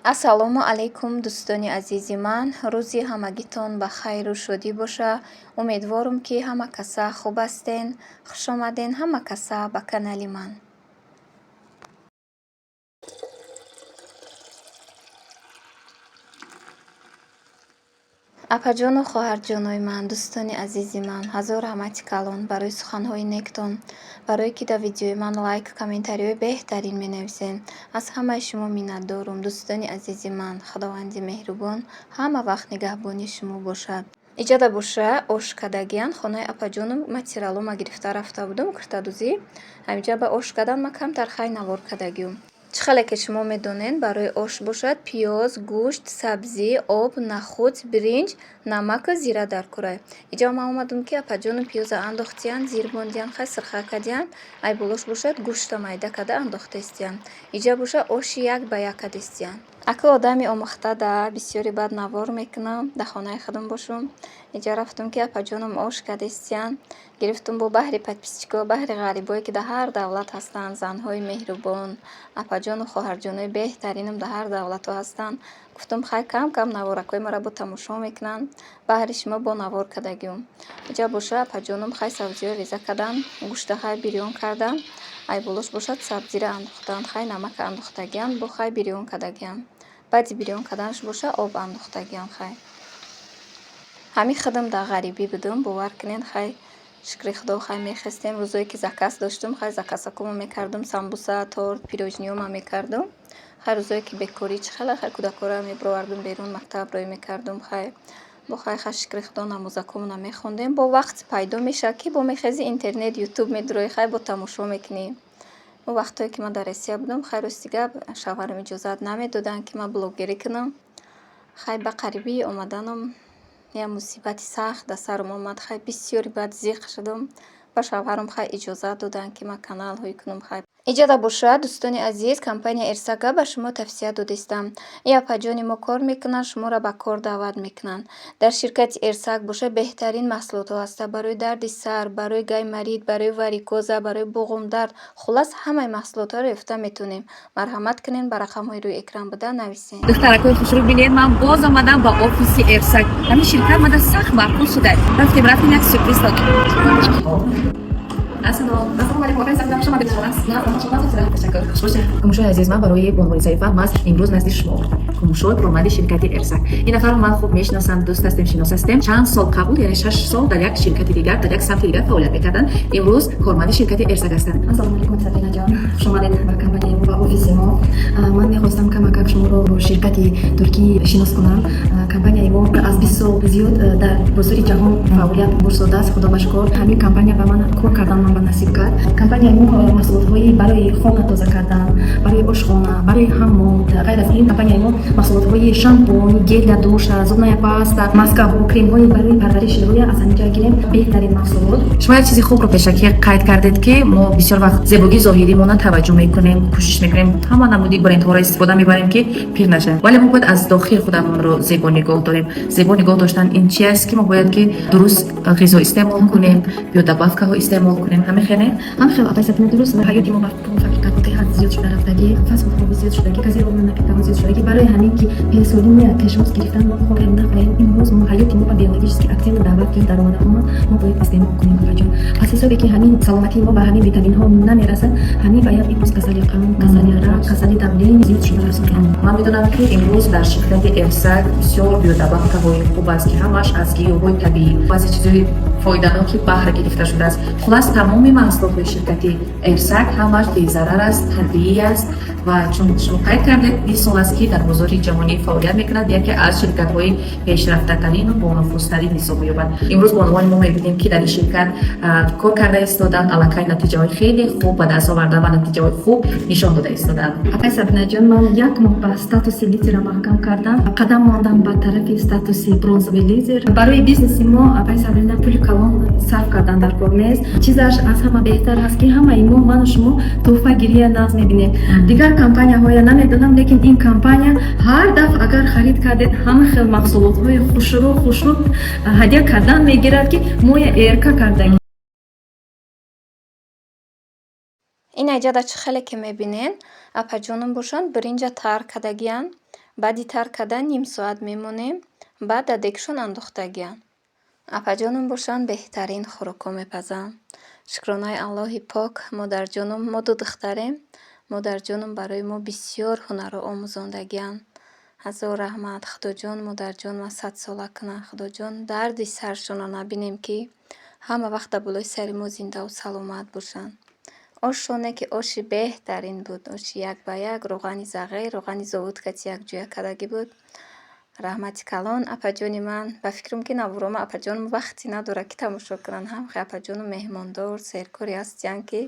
ассалому алайкум дӯстони азизи ман. рӯзи ҳамагитон ба хайру шодӣ боша. умедворам ки ҳама каса хуб ҳастен. хушомаден ҳама каса ба канали ман. апаҷону хоҳарҷонои ман, дӯстони азизи ман, ҳазор раҳмати калон барои суханҳои нектон, барое ки дар видеои ман лайк, комментариҳои беҳтарин менависем. аз ҳамаи шумо миннатдорум. дӯстони азизи ман, худованди меҳрубон ҳама вақт нигаҳбони шумо бошад. иҷада боша ош кадагиян хонаи апаҷонум материалома гирифта рафта будум киртадӯзӣ. ҳамиҷа ба ош кадан ма камтар хай навор кадагиюм. чӣ хеле ки шумо медонед барои ош бошад пиёз, гӯшт, сабзӣ, об, нахут, биринҷ, намаку зира дар курай. иҷа ман омадум ки апаҷону пиёза андохтиян, зир бондиян, хай сирха кадиян, ай болош бошад гӯшта майда када андохтестиян. иҷа боша оши як ба як кадестиян. ака одами омӯхтада бисёри бад навор мекунам, дар хонаи худам бошум. иҷа рафтум ки апаҷонум ош кадестиян. гирифтум бо баҳри подписчико, баҳри ғарибое ки дар ҳар давлат ҳастанд, занҳои меҳрубон, апаҷону хоҳарҷонои беҳтаринам дар ҳар давлатҳо ҳастанд. гуфтум хай кам кам наворакҳои маро бо тамошо мекунанд, баҳри шумо бо навор кадагиюм. иҷа боша апаҷонум хай сабзиҳо реза кадан, гӯшта хай бирён кардан, ай болош бошад сабзиро андохтанд, хай намака андохтагиян, бо хай бирён кадагиян. баъди бирён каданаш боша об андохтагиян. хай ҳамин худам дар ғарибӣ будум, бовар кунед. хай шукри худо хай мехестем. рӯзое ки закас доштум, хай закасакумо мекардум, самбуса, торт, пирожниёма мекардум. хай рӯзое ки бекорӣ чӣ хеле хай кӯдакора мебировардум берун, мактаб рой мекардум. хай бо хай шукри худо намозакумона мехондем. бо вақт пайдо мешавад ки бо мехези интернет, ютуб медурои, хай бо тамошо мекунӣ. мо вақтое ки ман дар Россия будум, хай рости гап шавҳарам иҷозат намедоданд ки ман блогерӣ кунам. хай ба қарибӣ омаданам я мусибати сахт дар сарам омад. хай бисёри бад зиқ шудам. ба шавҳарам хай иҷозат доданд ки ман каналҳое кунам. хай иҷада боша дӯстони азиз, компания Эрсака ба шумо тавсия додистам. ин апаҷони мо кор мекунанд, шуморо ба кор даъват мекунанд. дар ширкати Эрсак боша беҳтарин маҳсулотҳо ҳаста барои дарди сар, барои гаймарид, барои варикоза, барои буғумдард, хулас ҳамаи маҳсулотҳоро ёфта метавонем. марҳамат кунед, ба рақамҳои рӯи экран буда нависед. духтаракои хушрӯ бинед, ман боз омадам ба офиси Эрсак. ҳамин ширкат мада сахт маъқул шуда. рафтем як сюрприз додем. Ассалому алайкум. кумушои азиз, ман барои бонвори заифа маз имрӯз назди шумо кумушои корманди ширкати Эрсак. ин нафарро ман хуб мешиносам, дӯст ҳастем, шинос ҳастем. чанд сол қабл, яъне 6 сол дар як ширкати дигар, дар як самти дигар фаъолият мекарданд. имрӯз корманди ширкати Эрсак ҳастанд. ассалому алайкум Сабина ҷон, хуш омадед ба компанияи мо, ба офиси мо. ман мехостам камакак шуморо бо ширкати туркӣ шинос кунам. компанияи мо аз 20 сол зиёд дар бозори ҷаҳон фаъолият бурсодааст. худо ба шукр, ҳамин компания ба ман кор кардан ман ба насиб кард. компанияи мо маҳсулотҳои барои хона тоза кардан, барои ошхона, барои ҳаммом, ғайр аз ин компанияи мо маҳсулотҳои шампунь, гел для душа, зубная паста, маскаҳо, кремҳои барои парвариши рӯя аз ҳамиҷа гирем. беҳтарин маҳсулот. шумо як чизи хубро пешакӣ қайд кардед ки мо бисёр вақт зебогии зоҳиримона таваҷҷӯҳ мекунем, кӯшиш мекунем ҳама намуди брендҳоро истифода мебарем ки пир нашавем, вале мо бояд аз дохил худамонро зебо нигоҳ дорем. зебо нигоҳ доштан ин чи аст ки мо бояд ки дуруст ғизо истеъмол кунем ё добавкаҳо истеъмол кунем. ҳамин хеле хел абайсатин дуруст. ҳаёти мо ба фабрикатҳои ҳад зиёд шуда рафтагӣ, фастфудҳо зиёд шудагӣ, газированные напиткаҳо зиёд шудагӣ. барои ҳамин ки пенсиония пешмоз гирифтан мо хоҳем нафаҳем, имрӯз мо ҳаёти мо ба биологически активна даъват ки дар омадаомад мо бояд истеъмол кунем. бабаҷон аз ҳисобе ки ҳамин саломатии мо ба ҳамин витаминҳо намерасад, ҳамин бояд имрӯз касали қанд, касали рак, касали давлен зиёд шуда рафтем. ман медонам ки имрӯз дар ширкати Эрсак бисёр биодобавкаҳои хуб аст ки ҳамаш аз гиёҳҳои табиӣ, баъзе чизҳои фоиданоки баҳра гирифта шудааст. хулас тамоми маҳсулотҳои ширкати Эрсак ҳамаш безарар аст, табиӣ аст ва чун шумо қайд кардед, ин сол аст ки дар бозори ҷаҳонӣ фаъолият мекунад, яке аз ширкатҳои пешрафтатарину бонуфузтарин ҳисоб меёбад. имрӯз бо унвони мо мебинем ки дар ин ширкат кор карда истоданд, аллакай натиҷаҳои хеле хуб ба даст овардан ва натиҷаҳои хуб нишон дода истоданд. апай Сабинаҷон, ман як моҳ ба статуси лидера маҳкам кардам, қадам мондам ба тарафи статуси бронзовый лидер. барои бизнеси мо апай Сабина пули калон сарф кардан дар кор нест. чизаш аз ҳама беҳтар аст ки ҳамаи мо, ману шумо тӯҳфагирия нағз мебинем. дигар компанияҳоя намедонам, лекин ин компания ҳар дафъ агар харид кардед ҳама хел маҳсулотҳои хушрӯ ҳадия кардан мегирад ки моя эрка кардагӣ. ин айҷада чӣ хеле ки мебинен апаҷонум бошанд биринҷа тайёр кадагиян, баъди тар кардан ним соат мемонем, баъд дар дегшон андохтагиян. Апаҷонам бошанд беҳтарин хӯрокҳо мепазам. Шукронаи Аллоҳи пок, модарҷоном, мо ду духтарем. Модарҷоном барои мо бисёр ҳунарро омӯзондагиян. Ҳазор раҳмат, худоҷон, модарҷон ва садсола кунад. Худоҷон дарди саршонро набинем, ки ҳама вақт дар болои сари мо зиндаву саломат бошанд. Ошоне ки оши беҳтарин буд, оши як ба як, роғани зағир, роғани зовуткати якҷоя кардагӣ буд. Раҳмати калон апаҷони ман. Ба фикрам ки наворома апаҷонам вақти надорад ки тамошо кунанд. Ҳам хай апаҷонам меҳмондор, серкори ҳастиянд, ки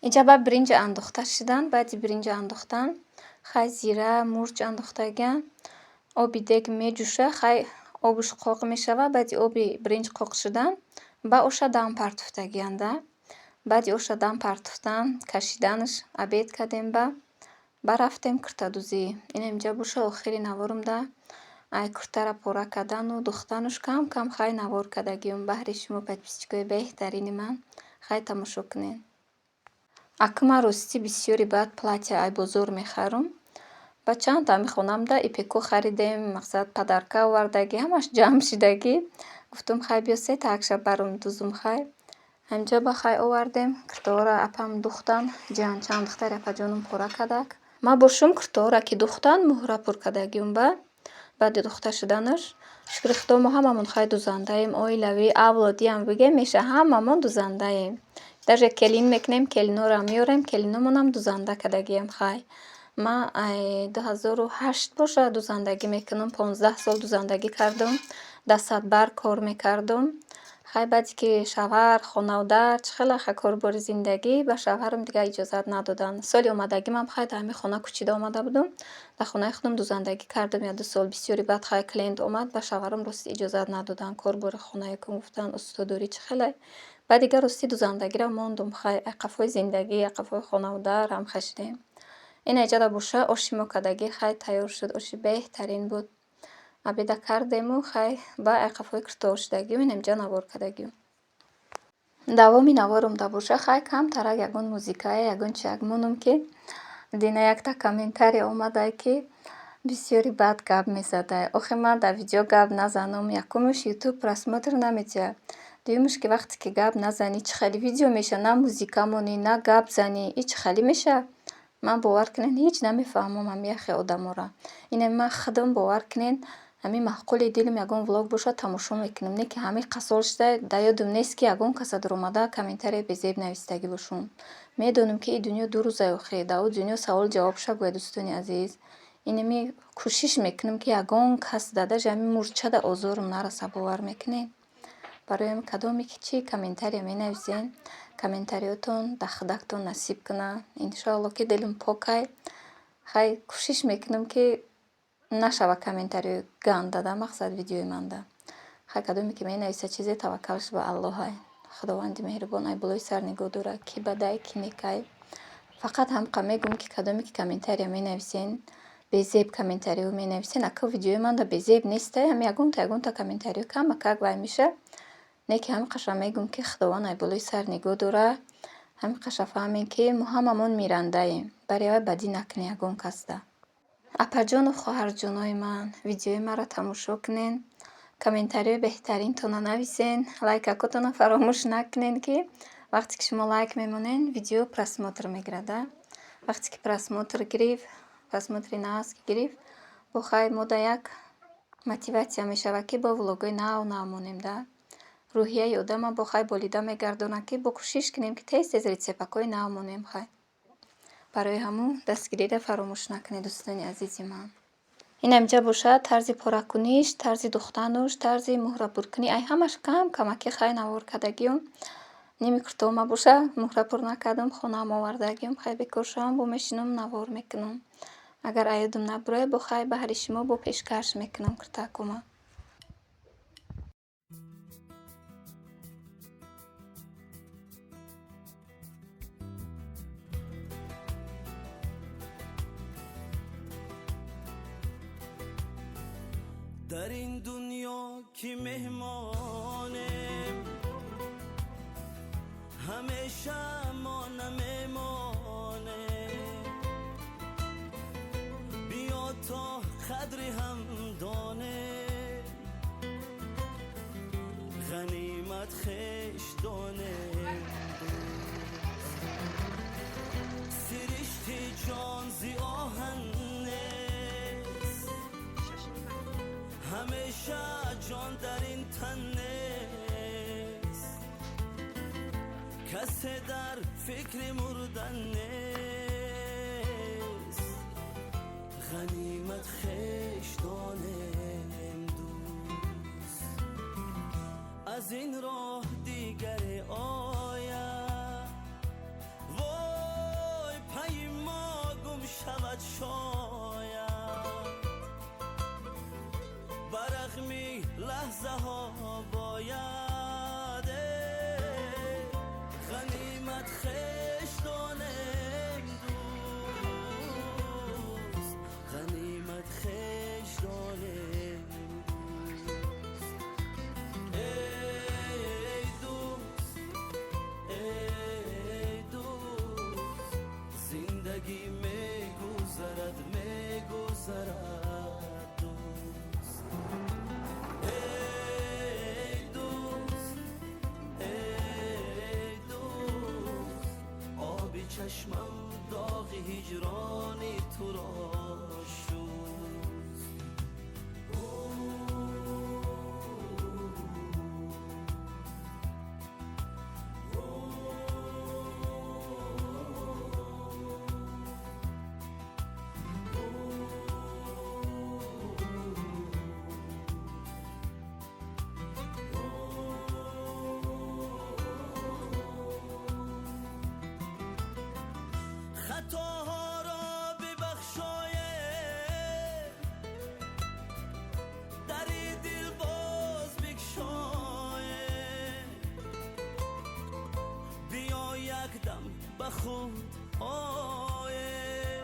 инҷа ба бринҷа андохта шидан. Баъди бринҷа андохтан, хай зира, мурч андохтагиян. Оби дег меҷӯша, хай обуш қоқ мешава. Баъди оби бринҷ қоқ шудан, ба оша дам партофтагиянда. Баъди оша дам партофтан, кашиданаш абед кардем, ба рафтем куртадӯзӣ. Ин инҷа боша охири наворумда ай куртара пора кардану духтануш кам кам хай навор кардагиём. Баҳри шумо подписчикои беҳтарини ман, хай тамошо кунед. Акӯ ман ростӣ бисёри баъд платья ай бозор мехарум. Ба чанд ҳами хонамда ипеко харидем, мақсад падарка овардагӣ, ҳамаш ҷамъ шидагӣ. Гуфтум хай биё се та акша барум дузум хай. Ҳамҷа ба хай овардем, куртаҳоро апам духтан, ҷан чанд духтари апаҷонам пора кардак. Ман бошум куртаҳоро ки духтан муҳра пур кардагиём. Баъди духта шуданаш, шукри худо мо ҳамамон хай дузандаем, оилавӣ, авлодиам бигем меша, ҳамамон дузандаем. Даже келин мекунем, келинҳоро меорем, келинҳомонам дузанда кардагием хай. Ман 2008 боша дузандагӣ мекунам, 15 сол дузандагӣ кардам, дастсадбар кор мекардам. Хай баъди ки шавҳар, хонавдар, чӣ хела хай корбори зиндагӣ, ба шавҳарам дига иҷозат надоданд. Соли омадагимам хай дар ҳамин хона кӯчида омада будам. Дар хонаи худам дузандагӣ кардам 1-2 сол. Бисёри баъд хай клиент омад, ба шавҳарам рости иҷозат надоданд. Корбори хонаякон гуфтанд устодорӣ чӣ хела. Баъд дига рости дузандагиро мондум. Хай айқафҳои зиндагӣ, айқафҳои хонавдар ҳам хай шудем. Ин аҷада боша оши мо кардагӣ хай тайёр шуд. Оши беҳтарин буд. Абеда кардему хай ба айқафҳои куртаҳо шудагиём, ин инҷа навор кардагиём. Давоми наворумда боша хай камтарак ягон музикае, ягон чи як монум, ки дина якта комментария омадай, ки бисёри бад гап мезадай. Охи ман дар видео гап назанам. Якумш ютуб просмотр наметиҳад. Дуюмаш ки вақте ки гап назанӣ чӣ хели видео меша, на музика монӣ, на гап занӣ, и чӣ хели меша? Ман бовар кунед ҳеҷ намефаҳмам ҳами яхе одамора. Ине ман худам бовар кунед ҳамин маъқули дилам ягон влог боша тамошо мекунам, не ки ҳамин қасол шуда дар ёдам нест ки ягон каса дуромада комментария безеб нависдагӣ бошум. Медонам ки ин дунё ду рӯзаи охир, дар он дунё савол ҷавоб шавад. Дӯстони азиз, инами кӯшиш мекунам ки ягон кас дадаҷ ҳамин мурчада озорам нараса. Бовар мекунед? Барои кадоме ки чӣ комментария менависен, комментариётон дахдактон насиб кунад. Иншоалло ки дилам покай. Хай кӯшиш мекунам ки нашава комментариё ганд дада, мақсад видеои манда. Хай кадоме ки менависа чизе таваккалш ба Аллоҳай. Худованди меҳрубон ай болои сар нигоҳ дорад, ки бадай ки некай. Фақат ҳамқа мегӯям ки кадоме ки комментария менависен, безеб комментариё менависен, ака видеои манда безеб нестай, ҳам ягонта комментариё камакак вай меша. Не ки ҳамқаша мегӯям ки худованд ай болои сар нигоҳ дорад. Ҳамқаша фаҳмем ки мо ҳамамон мирандаем. Барои ай бадӣ накунед ягон касда. Апаҷону хоҳарҷонои ман, видеои маро тамошо кунед, комментариёи беҳтаринтонро нависен, лайкакотонро фаромӯш накунед, ки вақте ки шумо лайк мемонед, видео просмотр мегирад. Вақте ки просмотр гирифт, просмотри нав ки гирифт, бо хай мо да як мотиватсия мешавад, ки бо влогои нав монем. Рӯҳияи одама бо хай болида мегардонад, ки бо кӯшиш кунем ки тез тез рецептакҳои нав монем. Хай барои ҳамун дастгириро фаромӯш накунед, дӯстони азизи ман. Ин амҷа бошад тарзи поракуниш, тарзи духтануш, тарзи муҳра пуркунӣ, ай ҳамаш кам камаки хай навор кардагиём. Ними куртаҳома боша муҳра пур накардам, хонаам овардагиём. Хай бекор шавам, бо мешинам, навор мекунам. Агар аёдам набурад, бо хай баҳри шумо бо пешкаш мекунам куртакома. در این دنیا که مهمانیم همیشه ما نمیمانیم بیا تا قدری هم دانه غنیمت خش دانه سرشتی جان زی آهن نیست همیشه جان در این تن نیست کسی در فکر مردن نیست غنیمت خش دانم دوست از این راه دیگر آید وای پیما گم شود شاید برغمی لحظه ها باید غنیمت خش دانم دوست غنیمت خش دانم ای دوست ای دوست زندگی میگذرد دوست ای دوست ای دوست آبی چشمم داغ هجرانی تو را شست خطاها را ببخشاید در دل باز بگشاید بیا یک دم به خود آید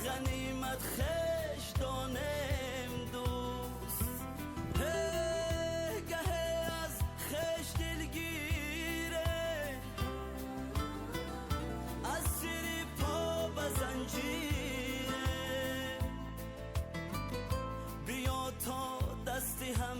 غنیمت خش دانم دوست گه از خش دلگیره از زیر پا به زنجیره بیا تا دستی هم